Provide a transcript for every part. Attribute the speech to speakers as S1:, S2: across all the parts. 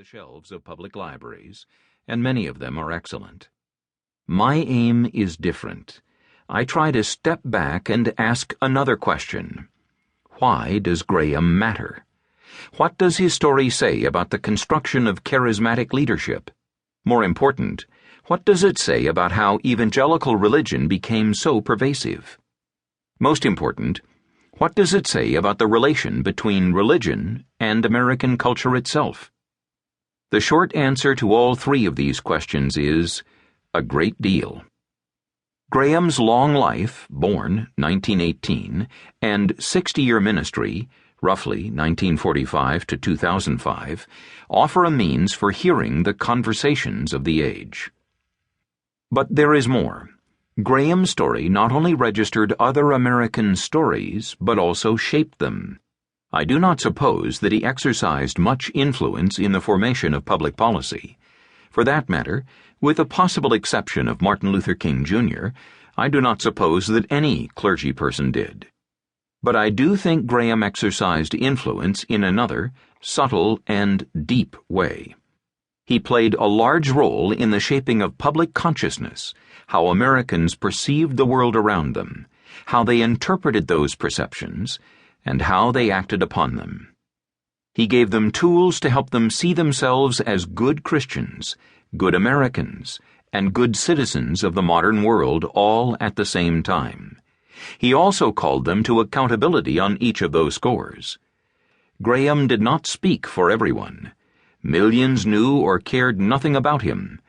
S1: the shelves of public libraries, and many of them are excellent. My aim is different. I try to step back and ask another question. Why does Graham matter? What does his story say about the construction of charismatic leadership? More important, what does it say about how evangelical religion became so pervasive? Most important, what does it say about the relation between religion and American culture itself? The short answer to all three of these questions is a great deal. Graham's long life, born 1918, and 60-year ministry, roughly 1945 to 2005, offer a means for hearing the conversations of the age. But there is more. Graham's story not only registered other American stories, but also shaped them. I do not suppose that he exercised much influence in the formation of public policy. For that matter, with the possible exception of Martin Luther King Jr., I do not suppose that any clergy person did. But I do think Graham exercised influence in another, subtle and deep way. He played a large role in the shaping of public consciousness, how Americans perceived the world around them, how they interpreted those perceptions, and how they acted upon them. He gave them tools to help them see themselves as good Christians, good Americans, and good citizens of the modern world all at the same time. He also called them to accountability on each of those scores. Graham did not speak for everyone. Millions knew or cared nothing about him,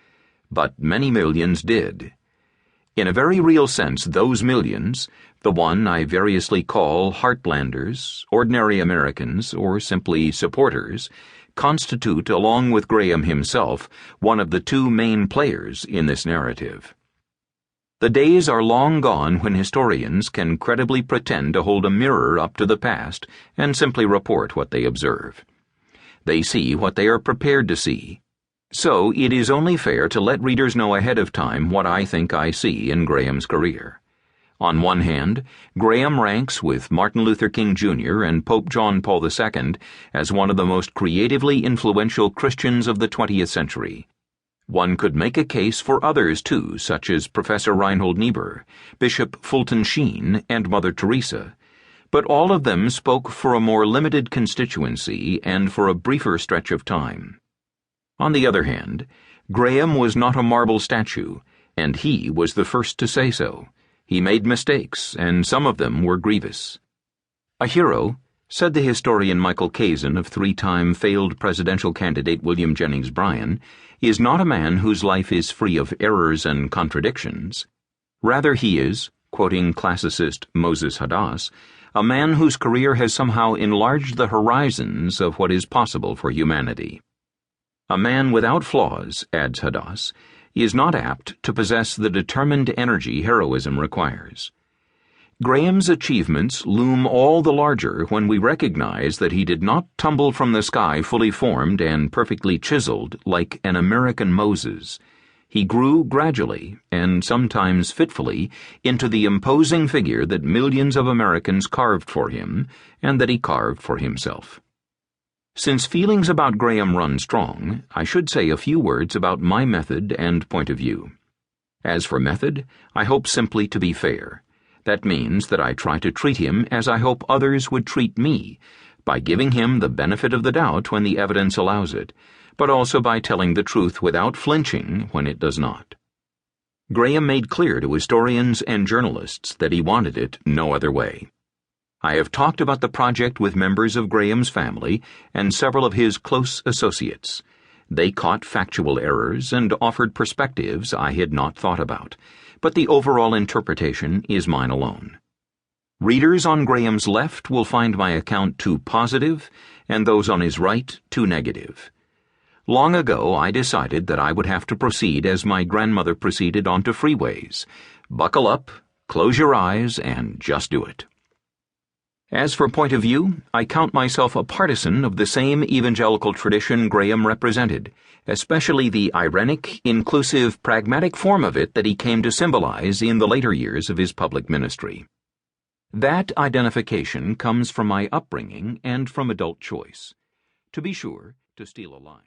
S1: but many millions did. In a very real sense, those millions, the one I variously call heartlanders, ordinary Americans, or simply supporters, constitute, along with Graham himself, one of the two main players in this narrative. The days are long gone when historians can credibly pretend to hold a mirror up to the past and simply report what they observe. They see what they are prepared to see. So it is only fair to let readers know ahead of time what I think I see in Graham's career. On one hand, Graham ranks with Martin Luther King Jr. and Pope John Paul II as one of the most creatively influential Christians of the 20th century. One could make a case for others too, such as Professor Reinhold Niebuhr, Bishop Fulton Sheen, and Mother Teresa, but all of them spoke for a more limited constituency and for a briefer stretch of time. On the other hand, Graham was not a marble statue, and he was the first to say so. He made mistakes, and some of them were grievous. A hero, said the historian Michael Kazin of three-time failed presidential candidate William Jennings Bryan, is not a man whose life is free of errors and contradictions. Rather he is, quoting classicist Moses Hadass, a man whose career has somehow enlarged the horizons of what is possible for humanity. A man without flaws, adds Hadass, is not apt to possess the determined energy heroism requires. Graham's achievements loom all the larger when we recognize that he did not tumble from the sky fully formed and perfectly chiseled like an American Moses. He grew gradually, and sometimes fitfully, into the imposing figure that millions of Americans carved for him, and that he carved for himself. Since feelings about Graham run strong, I should say a few words about my method and point of view. As for method, I hope simply to be fair. That means that I try to treat him as I hope others would treat me, by giving him the benefit of the doubt when the evidence allows it, but also by telling the truth without flinching when it does not. Graham made clear to historians and journalists that he wanted it no other way. I have talked about the project with members of Graham's family and several of his close associates. They caught factual errors and offered perspectives I had not thought about, but the overall interpretation is mine alone. Readers on Graham's left will find my account too positive, and those on his right too negative. Long ago I decided that I would have to proceed as my grandmother proceeded onto freeways. Buckle up, close your eyes, and just do it. As for point of view, I count myself a partisan of the same evangelical tradition Graham represented, especially the irenic, inclusive, pragmatic form of it that he came to symbolize in the later years of his public ministry. That identification comes from my upbringing and from adult choice. To be sure, to steal a line